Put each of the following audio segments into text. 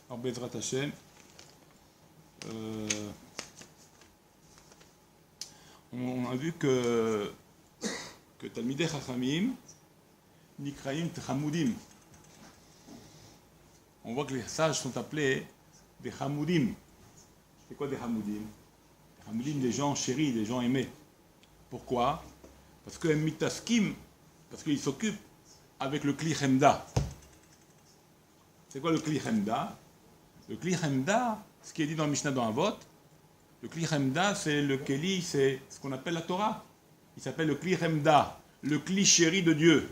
Alors, Bezrat Hashem, on a vu que Talmidei Chachamim, Nikraim Chamudim. On voit que les sages sont appelés des Chamoudim. C'est quoi des Chamoudim? Des Chamoudim, des gens chéris, des gens aimés. Pourquoi? Parce que Mitaskim, parce qu'ils s'occupent avec le Kli Chemda. C'est quoi le Kli Chemda? Le Kli Chemda, ce qui est dit dans le Mishnah dans Avot, le Kli Chemda, c'est le Keli, c'est ce qu'on appelle la Torah. Il s'appelle le Kli Chemda, le Kli chéri de Dieu.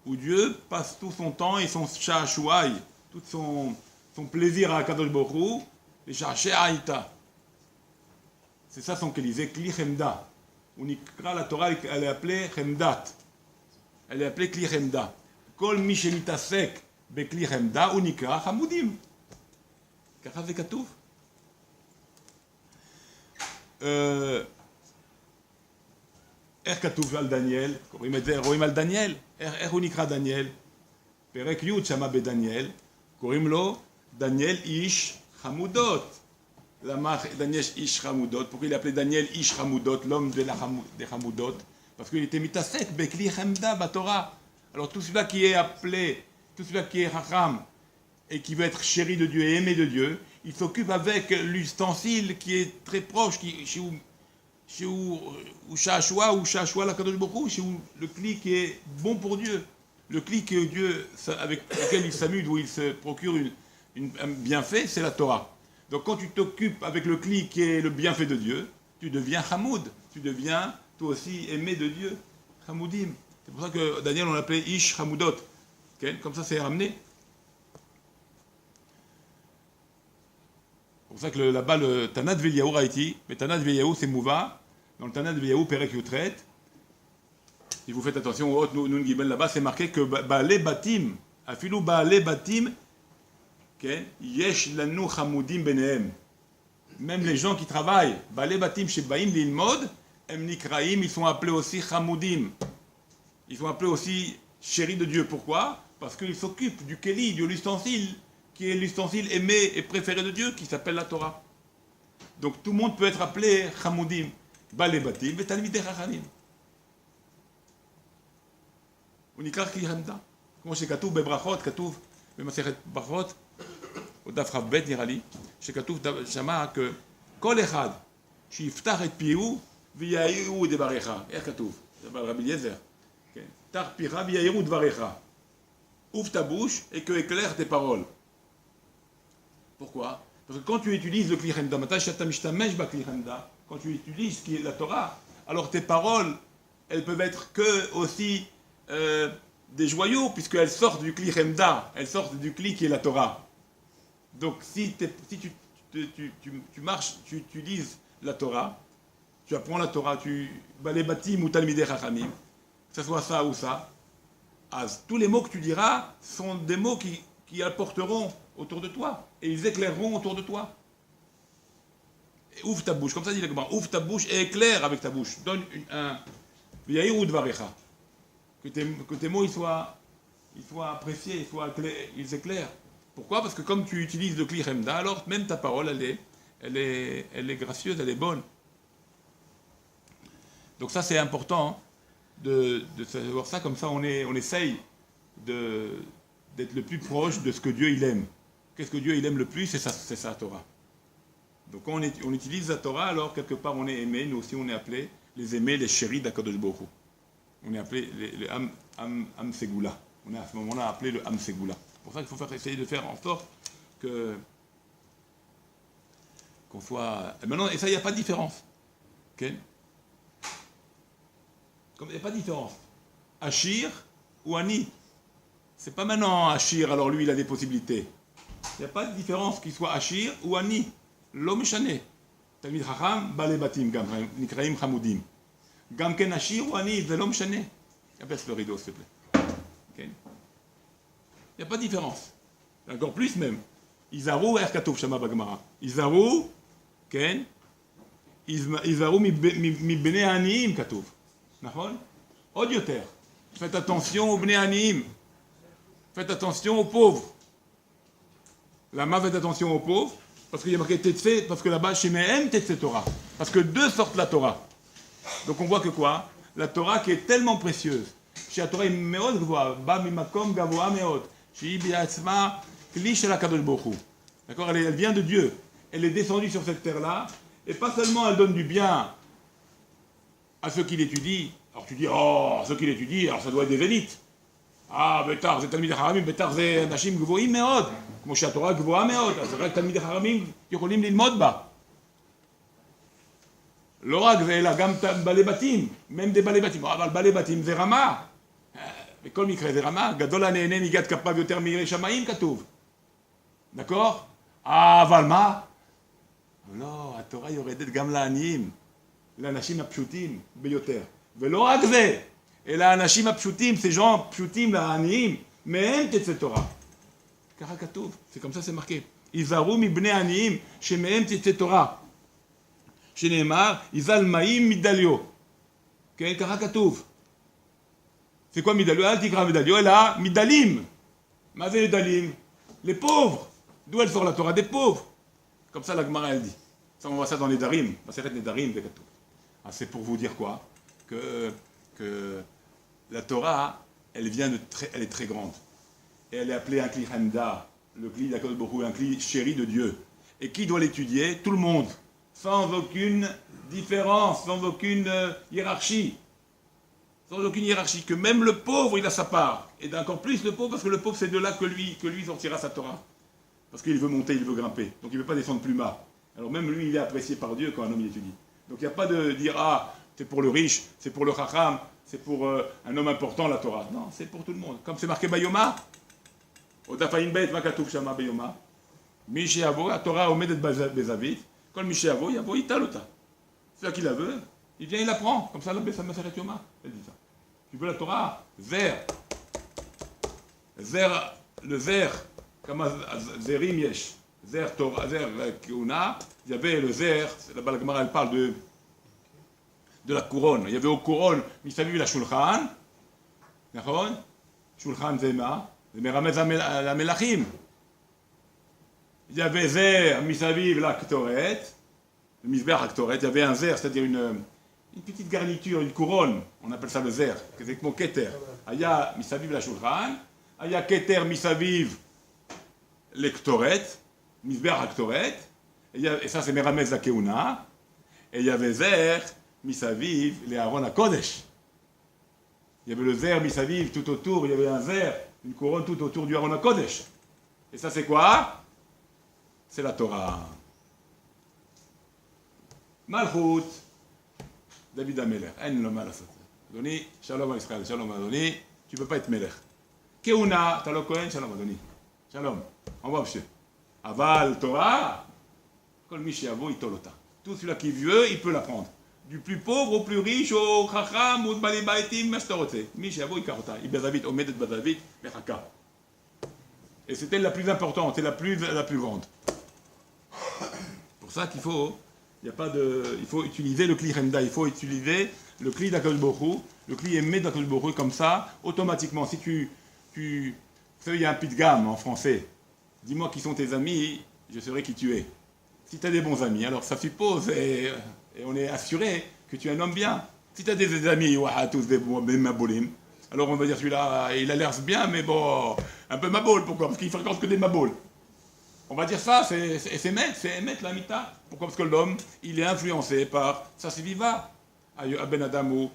Où Dieu passe tout son temps et son sha'ashuai, tout son plaisir à Kadosh Baruch Hu, les sha'ashuaïta. C'est ça son Keli, c'est Kli Chemda. On y crée la Torah, elle est appelée Chemdat. Elle est appelée Kli Chemda. Kol mi shemitasek bekli Chemda, on y crée Chamoudim. ככה זה כתוב. איך כתוב על דניאל? קוראים את זה, רואים על דניאל. איך הוא נקרא דניאל? פרק י' שמה בדניאל, קוראים לו דניאל איש חמודות. למה דניאל איש חמודות? Pourquoi il appelait Daniel איש חמודות, l'homme des חמודות? Parce qu'il était מתעסק בכלי חמדה בתורה. Alors tout celui-là qui est appelé, tout celui-là qui est chacham, et qui veut être chéri de Dieu et aimé de Dieu, il s'occupe avec l'ustensile qui est très proche, ou Shashua la Kadosh Baruch Hu, le cli qui est bon pour Dieu, le cli que Dieu, avec lequel il s'amuse, où il se procure un bienfait, c'est la Torah. Donc quand tu t'occupes avec le cli qui est le bienfait de Dieu, tu deviens Hamoud, tu deviens toi aussi aimé de Dieu, Hamoudim. C'est pour ça que Daniel on l'appelait Ish Hamoudot, okay? Comme ça c'est ramené. C'est pour ça que là-bas, le Tanat Veliaou Raïti, mais Tanat Veliaou c'est Mouva, dans le Tanat Veliaou Perek Yutret, si vous faites attention au Hot Nun Gibel là-bas, c'est marqué que Baalé Batim, Afilou Baalé Batim, Yesh Lanu Chamoudim Benehem. Même les gens qui travaillent, Baalé Batim Shebaim Lilmod, Em Nikraim, ils sont appelés aussi Chamoudim. Ils sont appelés aussi chéris de Dieu. Pourquoi? Parce qu'ils s'occupent du Keli, de l'ustensile, qui est l'ustensile aimé et préféré de Dieu, qui s'appelle la Torah. Donc tout le monde peut être appelé Chamoudim, Baalé Batim, et Talmidei Chachamim. On y croit qu'il y a ça. Comme c'est כתוב בברכות, כתוב במסכת ברכות, au דף כ"ב נראה לי, שכתוב שמה שכל אחד שיפתח את פיהו ויאירו דבריך. איך כתוב? זה ברבי אליעזר. פתח פיך ויאירו דבריך. Ouvre ta bouche et que éclaire tes paroles. Pourquoi? Parce que quand tu utilises le Kli Chemda, quand tu utilises ce qui est la Torah, alors tes paroles, elles peuvent être que aussi des joyaux, puisqu'elles sortent du Kli Chemda, elles sortent du Kli qui est la Torah. Donc si tu marches, tu utilises la Torah, tu apprends la Torah, tu Baalé Batim ou Talmidei Chachamim, que ce soit ça ou ça, tous les mots que tu diras sont des mots qui apporteront autour de toi, et ils éclaireront autour de toi. Et ouvre ta bouche, comme ça dit le Gemara, ouvre ta bouche et éclaire avec ta bouche. Donne un V'yaïru dvarecha. Que tes mots ils soient appréciés, ils éclairent. Pourquoi? Parce que comme tu utilises le Kli Chemda, alors même ta parole, elle est gracieuse, elle est bonne. Donc ça c'est important de savoir ça, comme ça on essaye d'être le plus proche de ce que Dieu il aime. Qu'est-ce que Dieu il aime le plus? C'est sa Torah. Donc quand on utilise la Torah, alors quelque part on est aimé, nous aussi on est appelés les aimés, les chéris d'Akadosh Baruch Hu. On est appelé les Am Segula. On est à ce moment-là appelé le Am Segula. C'est pour ça qu'il faut essayer de faire en sorte qu'on soit... Et maintenant, et ça, il n'y a pas de différence. Okay? Comme il n'y a pas de différence. Achir ou Ani. C'est pas maintenant Achir, alors lui, il a des possibilités. Il n'y a pas de différence qu'il soit Achir ou Ani. Lo meshane. Talmid Chacham, Baalé Batim, Nikraim Chamoudim. Gam ken Achir ou Ani, זה לא משנה. Abaisse le rideau, s'il te plaît. Okay? Il n'y a pas de différence. Encore plus même. Izaru, איך כתוב שמה בגמרא? Izaru, כן? Izaru מבני העניים כתוב. נכון? עוד יותר. Faites attention aux bnei העניים. Faites attention aux pauvres. Lama, faites attention aux pauvres, parce qu'il y a marqué Tetse, parce que là-bas, chez Mehem, Tetse Torah. Parce que deux sortent la Torah. Donc on voit que quoi? La Torah qui est tellement précieuse. Chez la Torah, Meod Gvoa, Ba Mimakom Gavoa Meod. Chez Ibiatzma, Kli Shel HaKadosh Baruch Hu. D'accord, elle vient de Dieu. Elle est descendue sur cette terre-là. Et pas seulement elle donne du bien à ceux qui l'étudient. Alors tu dis, oh, ceux qui l'étudient, alors ça doit être des élites. Ah, Betar, c'est Talmid Haramim, Betar, c'est Nashim Gvoim Meod. כמו שהתורה גבוהה מאוד, אז רק תלמידי חכמים יכולים ללמוד בה. לא רק זה, אלא גם בעלי בתים, מהם די בעלי בתים, אבל בעלי בתים זה רמה. בכל מקרה זה רמה, גדול הנהנה מיגת כפיו יותר מירא שמיים כתוב. דקור? אבל מה? לא, התורה יורדת גם לעניים, לאנשים הפשוטים ביותר. ולא רק זה, אלא האנשים הפשוטים, ces gens פשוטים לעניים, מהם תצא תורה. ככה כתוב, זה comme ça c'est marqué. היזהרו מבני עניים שמהם תצא תורה. שנאמר, יזל מים מדליו. כן, ככה כתוב. זה quoi מדליו? אל תקרא מדליו, אלא מדלים. מה זה מדלים? Les pauvres. D'où elle sort la Torah? Des pauvres. Comme ça la Gemara elle dit. Ça on voit ça dans les Darim. Maseret Nedarim, c'est כתוב. C'est pour vous dire quoi? Que la Torah, elle est très grande. Et elle est appelée un Kli Chemda, le Kli d'Akadosh Baruch Hu, un Kli chéri de Dieu. Et qui doit l'étudier? Tout le monde. Sans aucune différence, sans aucune hiérarchie. Sans aucune hiérarchie. Que même le pauvre, il a sa part. Et d'encore plus le pauvre, parce que le pauvre, c'est de là que lui sortira sa Torah. Parce qu'il veut monter, il veut grimper. Donc il ne veut pas descendre plus bas. Alors même lui, il est apprécié par Dieu quand un homme il étudie. Donc il n'y a pas de dire, ah, c'est pour le riche, c'est pour le chacham, c'est pour un homme important la Torah. Non, c'est pour tout le monde. Comme c'est marqué Bayoma, au Dafaïn Bet, Makatouf Shama Bayoma, Miché Avo, la Torah Omedet Bezavit, quand Miché Avo, Yavo, Italota. Celui qui la veut, il vient, il la prend. Comme ça, la Bessa Maseret Yoma, elle dit ça. Tu veux la Torah? Zer. Le Zer, comme Zerim Yesh. Zer Torah, Zer Keuna, il y avait le Zer, là-bas la Gemara elle parle de la couronne. Il y avait aux couronnes, Misaviv la Shulchan, d'accord? Shulchan Zema, זה מרמז למלכים. Il y avait Zer, Misaviv la Ktoret, le Misbech Ktoret, il y avait un Zer, c'est-à-dire une petite garniture, une couronne, on appelle ça le Zer, c'est comme Keter. Aya Misaviv la Shulchan, Aya Keter Misaviv le Ktoret, Misbech Ktoret, et ça c'est Meramez la Keuna, et il y avait Zer, Misaviv, les Aaron à Kodesh. Il y avait le Zer, Misaviv, tout autour, il y avait un Zer, une couronne tout autour du Aaron à Kodesh. Et ça c'est quoi? C'est la Torah. Malchut, David Ameler, en le mal à ça. Adoni, Shalom à Israël, Shalom Adoni, tu ne peux pas être Melech. Keuna, Talo Kohen, Shalom Adoni. Shalom, on va monsieur. Aval Torah, Kol Mishi Avo, Itolota. Tout celui qui veut, il peut l'apprendre. Du plus pauvre au plus riche, au Chacham, au Bali Baitim, Mastorote. Mishi Avo, Ikarota. Ibazavit, Omedet Bazavit, Mechaka. Et c'était la plus importante, c'est la plus grande. Pour ça qu'il faut, il faut utiliser le Kli Chemda, il faut utiliser le Kli d'Akadosh Baruch Hu, le Kli aimé d'Akadosh Baruch Hu, comme ça, automatiquement, si vous savez, il y a un pidgam en français. Dis-moi qui sont tes amis, je saurai qui tu es. Si tu as des bons amis, alors ça suppose, et on est assuré que tu es un homme bien. Si tu as des amis, tous des maboulim, alors on va dire celui-là, il a l'air bien, mais bon, un peu maboul, pourquoi? Parce qu'il fréquente que des mabouls. On va dire ça, c'est mettre la mita. Pourquoi? Parce que l'homme, il est influencé par ça, c'est viva. À Ben Adam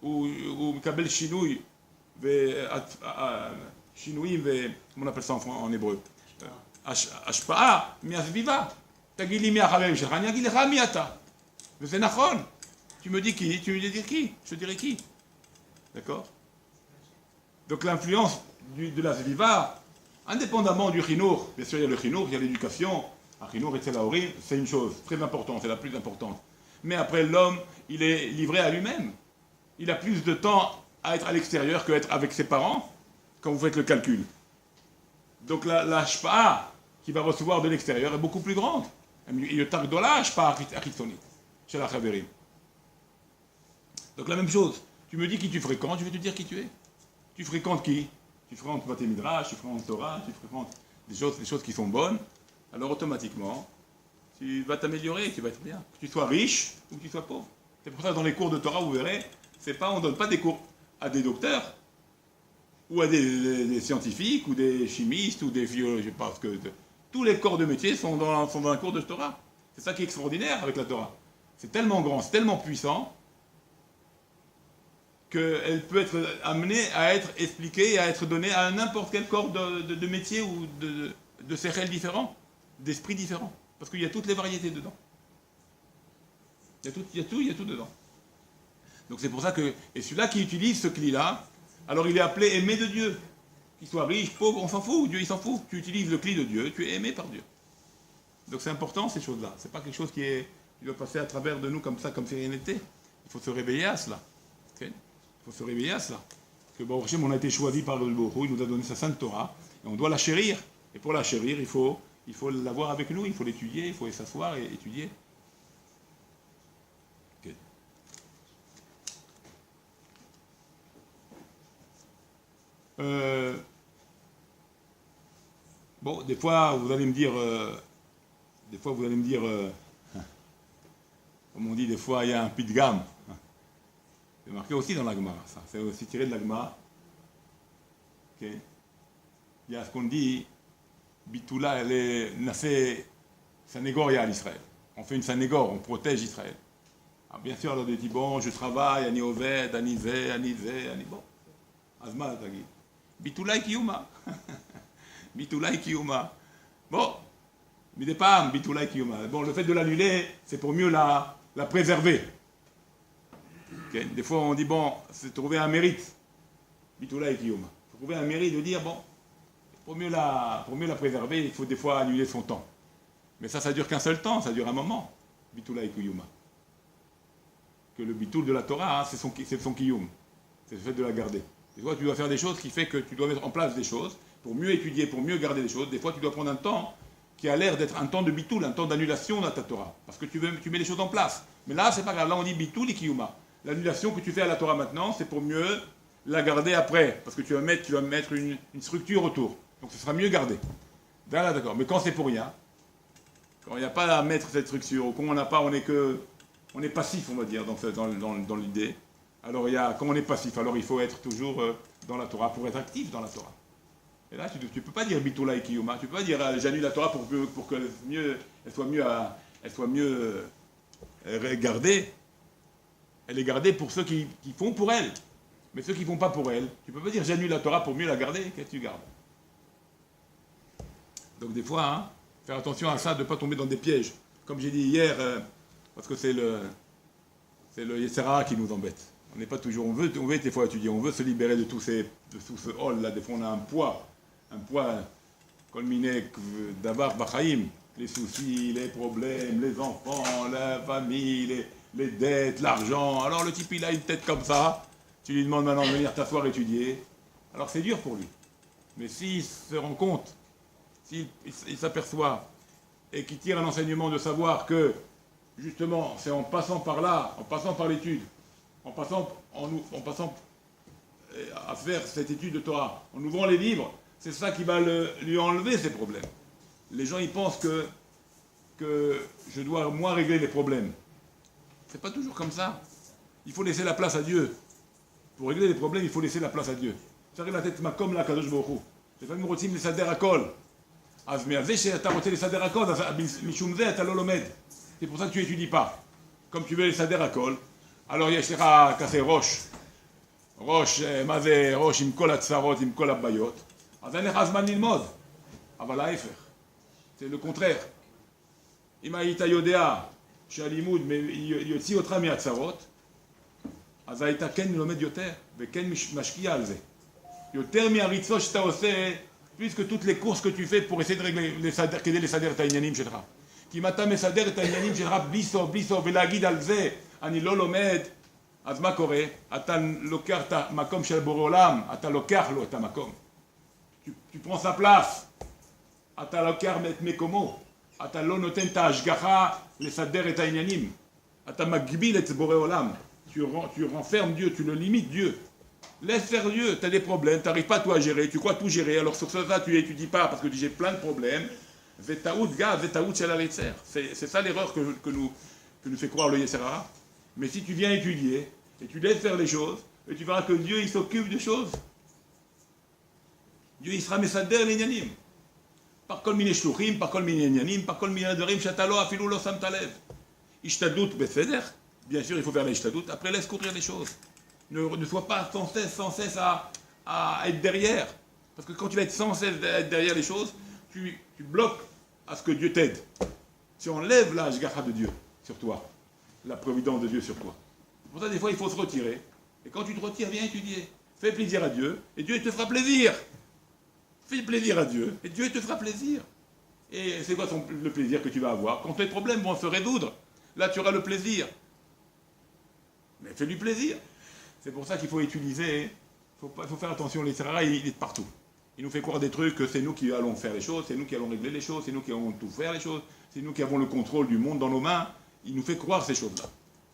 ou Kabel Shinouy, Shinouy, comment on appelle ça en hébreu? Ashpa'a, mi'asviva. Tagili mi'achavem shechan, yagilecha mi'ata. Mais c'est nachon. Tu me dis qui? Tu me dis qui? Je te dirai qui. D'accord? Donc l'influence de la Zviva, indépendamment du chinour, bien sûr il y a le chinour, il y a l'éducation, un chinour et telaorim, c'est une chose très importante, c'est la plus importante. Mais après l'homme, il est livré à lui-même. Il a plus de temps à être à l'extérieur qu'à être avec ses parents, quand vous faites le calcul. Donc la shpa'a qu'il va recevoir de l'extérieur est beaucoup plus grande. Il est la shpa'a achitsonit, chez la chaverim. Donc la même chose, tu me dis qui tu fréquentes, je vais te dire qui tu es. Tu fréquentes qui? Tu fréquentes Bate Midrash, tu fréquentes Torah, tu fréquentes des choses qui sont bonnes, alors automatiquement, tu vas t'améliorer, tu vas être bien. Que tu sois riche ou que tu sois pauvre. C'est pour ça que dans les cours de Torah, vous verrez, on ne donne pas des cours à des docteurs, ou à des scientifiques, ou des chimistes, ou des je pense que tous les corps de métier sont dans un cours de Torah. C'est ça qui est extraordinaire avec la Torah. C'est tellement grand, c'est tellement puissant, qu'elle peut être amenée à être expliquée et à être donnée à n'importe quel corps de métier ou de sérel différents, d'esprits différents. Parce qu'il y a toutes les variétés dedans. Il y a tout dedans. Donc c'est pour ça que, et celui-là qui utilise ce cli-là, alors il est appelé aimé de Dieu. Qu'il soit riche, pauvre, on s'en fout, Dieu il s'en fout. Tu utilises le cli de Dieu, tu es aimé par Dieu. Donc c'est important ces choses-là. C'est pas quelque chose qui doit passer à travers de nous comme ça, comme si rien n'était. Il faut se réveiller à cela. Okay? Il faut se réveiller à cela. Parce que bon, on a été choisi par le Borou, il nous a donné sa sainte Torah, et on doit la chérir. Et pour la chérir, il faut l'avoir avec nous, il faut l'étudier, il faut s'asseoir et étudier. Okay. Bon, des fois, vous allez me dire, comme on dit, des fois, il y a un puits de gamme. C'est marqué aussi dans l'Agma, ça. C'est aussi tiré de l'Agma. Okay. Il y a ce qu'on dit, Bitoula, elle est fait Sanégoria à l'Israël. On fait une Sanégor, on protège Israël. Alors bien sûr, on dit, bon, je travaille, Ani Oved, Ani Zé, Ani bon. Azma, Tagui. Bitoula et Kiyuma. Bitoula et Kiyuma. Bon, Midepam, Bitoula et Kiyuma. Bon, le fait de l'annuler, c'est pour mieux la préserver. Okay. Des fois, on dit, bon, c'est trouver un mérite. Bitoula et Kiyuma. Il faut trouver un mérite de dire, bon, pour mieux la préserver, il faut des fois annuler son temps. Mais ça dure qu'un seul temps, ça dure un moment. Bitoula et Kiyuma. Que le bitoul de la Torah, hein, c'est son kiyum. C'est le fait de la garder. Des fois, tu dois faire des choses qui fait que tu dois mettre en place des choses pour mieux étudier, pour mieux garder des choses. Des fois, tu dois prendre un temps qui a l'air d'être un temps de bitoul, un temps d'annulation dans ta Torah. Parce que tu mets les choses en place. Mais là, c'est pas grave. Là, on dit bitoul et kiyuma. L'annulation que tu fais à la Torah maintenant, c'est pour mieux la garder après. Parce que tu vas mettre une structure autour. Donc, ce sera mieux gardé. Là, d'accord. Mais quand c'est pour rien, quand il n'y a pas à mettre cette structure, ou quand on n'a pas, on est passif, on va dire, dans l'idée. Alors, quand on est passif, alors il faut être toujours dans la Torah pour être actif dans la Torah. Et là, tu ne peux pas dire Bitoula et Kiyuma, tu ne peux pas dire j'annule la Torah pour qu'elle soit mieux gardée. Elle est gardée pour ceux qui font pour elle. Mais ceux qui ne font pas pour elle, tu ne peux pas dire j'annule la Torah pour mieux la garder, qu'est-ce que tu gardes? Donc des fois, hein, faire attention à ça, de ne pas tomber dans des pièges. Comme j'ai dit hier, parce que c'est le Yetzirah qui nous embête. On n'est pas toujours, on veut des fois étudier, on veut se libérer de tout ce hall là. Des fois on a un poids, colminé d'avar bachaim, les soucis, les problèmes, les enfants, la famille, les dettes, l'argent. Alors le type il a une tête comme ça, tu lui demandes maintenant de venir t'asseoir étudier. Alors c'est dur pour lui. Mais s'il se rend compte, s'il s'aperçoit et qu'il tire un enseignement de savoir que justement c'est en passant par là, en passant par l'étude, en passant à faire cette étude de Torah, en ouvrant les livres, c'est ça qui va lui enlever ses problèmes. Les gens, ils pensent que je dois, moi, régler les problèmes. C'est pas toujours comme ça. Il faut laisser la place à Dieu. Pour régler les problèmes, il faut laisser la place à Dieu. J'arrive la tête comme la Kadosh Baruch Hu. Les familles רוצים לסדר הכל. אז מהזה שאתה רוצה לסדר הכל, אז משום זה אתה לא לומד. C'est pour ça que tu n'étudies pas. Comme tu veux לסדר הכל, alors יש לך כזה ראש, מה זה ראש עם כל הצרות, עם כל הבעיות, אז אין לך זמן ללמוד. אבל ההפך, c'est le contraire. אם היית יודע שהלימוד יוציא אותך מהצרות, אז היית כן לומד יותר, וכן משקיע על זה. יותר מהריצות שאתה עושה, plus que toutes les courses que tu fais pour essayer de régler, כדי לסדר את העניינים שלך. כי אם אתה מסדר את העניינים שלך בלי סוף ולהגיד על זה, אני לא לומד, אז מה קורה? אתה לוקח את המקום של בורא עולם, אתה לוקח לו את המקום. Tu prends sa place, אתה לוקח את מקומו, אתה לא נותן את ההשגחה לסדר את העניינים. אתה מגביל את בורא עולם, tu renfermes Dieu, tu le limites Dieu. Laisse faire Dieu. Tu as des problèmes, tu n'arrives pas tout à gérer, tu crois tout gérer. Alors sur ça, tu n'étudies pas parce que j'ai plein de problèmes. Vetaout, gars, vetaout, c'est la letzer. C'est ça l'erreur que nous fait croire le Yeserara. Mais si tu viens étudier et tu laisses faire les choses, et tu verras que Dieu, il s'occupe des choses. Dieu, il sera mesader l'inyanim. Par kol mine shluchim, par kol mine inyanim, par kol mine dvarim shatalo afilu lo samta lev. Ishtadlut beseder. Bien sûr, il faut faire l'ishtadlut. Après, laisse courir les choses. Ne sois pas sans cesse à être derrière. Parce que quand tu vas être sans cesse être derrière les choses, tu bloques à ce que Dieu t'aide. Tu enlèves la hashgacha de Dieu sur toi, la providence de Dieu sur toi. Pour ça, des fois, il faut se retirer. Et quand tu te retires, viens étudier. Fais plaisir à Dieu, et Dieu te fera plaisir. Fais plaisir à Dieu, et Dieu te fera plaisir. Et c'est quoi le plaisir que tu vas avoir? Quand tes problèmes vont se résoudre, là, tu auras le plaisir. Mais fais-lui plaisir. C'est pour ça qu'il faut utiliser, il faut faire attention, les Serara, il est partout. Il nous fait croire des trucs que c'est nous qui allons faire les choses, c'est nous qui allons régler les choses, c'est nous qui allons tout faire les choses, c'est nous qui avons le contrôle du monde dans nos mains. Il nous fait croire ces choses-là.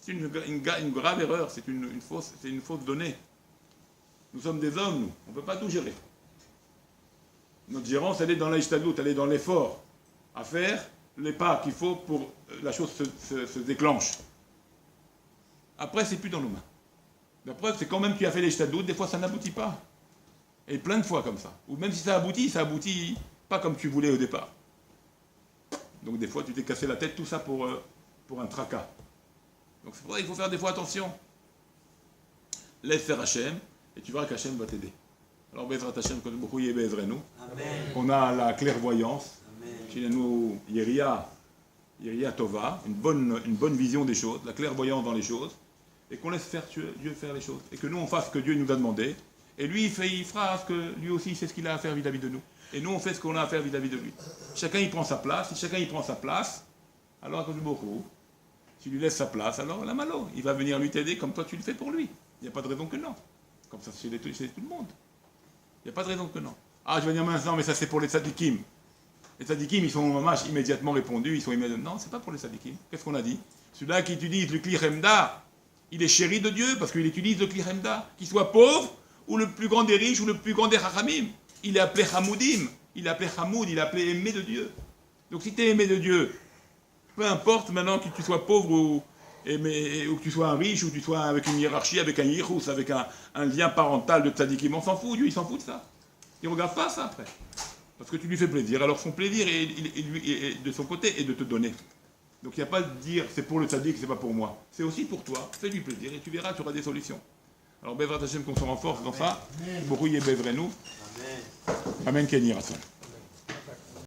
C'est une grave erreur, c'est une fausse donnée. Nous sommes des hommes, nous. On ne peut pas tout gérer. Notre gérance, elle est dans l'ishtadlut, elle est dans l'effort à faire les pas qu'il faut pour que la chose se déclenche. Après, c'est plus dans nos mains. La preuve, c'est quand même tu as fait l'ishtadlut, des fois ça n'aboutit pas. Et plein de fois comme ça. Ou même si ça aboutit pas comme tu voulais au départ. Donc des fois, tu t'es cassé la tête, tout ça pour un tracas. Donc c'est pour ça qu'il faut faire des fois attention. Laisse faire Hachem, et tu verras qu'Hachem va t'aider. Alors, Bezrat Hachem, beaucoup y Bezrenu. On a la clairvoyance. Chez nous, Yeria Tova, une bonne vision des choses, la clairvoyance dans les choses, et qu'on laisse faire Dieu faire les choses. Et que nous, on fasse ce que Dieu nous a demandé. Et lui, il fera ce que lui aussi, c'est ce qu'il a à faire vis-à-vis de nous. Et nous, on fait ce qu'on a à faire vis-à-vis de lui. Chacun, il prend sa place. Si chacun, il prend sa place, alors, à beaucoup, tu lui laisses sa place, alors la malo, il va venir lui t'aider comme toi tu le fais pour lui. Il n'y a pas de raison que non. Comme ça, c'est tout le monde. Il n'y a pas de raison que non. Ah, je vais dire maintenant, mais ça c'est pour les tzadikim. Les tzadikim, ils sont mamash immédiatement répondus, ils sont immédiatement... Non, c'est pas pour les tzadikim. Qu'est-ce qu'on a dit? Celui-là qui utilise le kli chemda, il est chéri de Dieu parce qu'il utilise le kli chemda. Qu'il soit pauvre, ou le plus grand des riches, ou le plus grand des chachamim. Il est appelé chamoudim, il est appelé chamoud, il est appelé aimé de Dieu. Donc si tu es aimé de Dieu, peu importe maintenant que tu sois pauvre ou que tu sois un riche, ou que tu sois avec une hiérarchie, avec un yichus, avec un lien parental de tzadikim, on s'en fout, Dieu il s'en fout de ça. Il ne regarde pas ça après. Parce que tu lui fais plaisir, alors son plaisir est de son côté et de te donner. Donc il n'y a pas de dire c'est pour le tzadik, c'est pas pour moi. C'est aussi pour toi, fais-lui plaisir et tu verras, tu auras des solutions. Alors Bezrat Hashem qu'on se renforce dans ça. Beaucoup y est Bevrenu. Amen Kenny Rasson.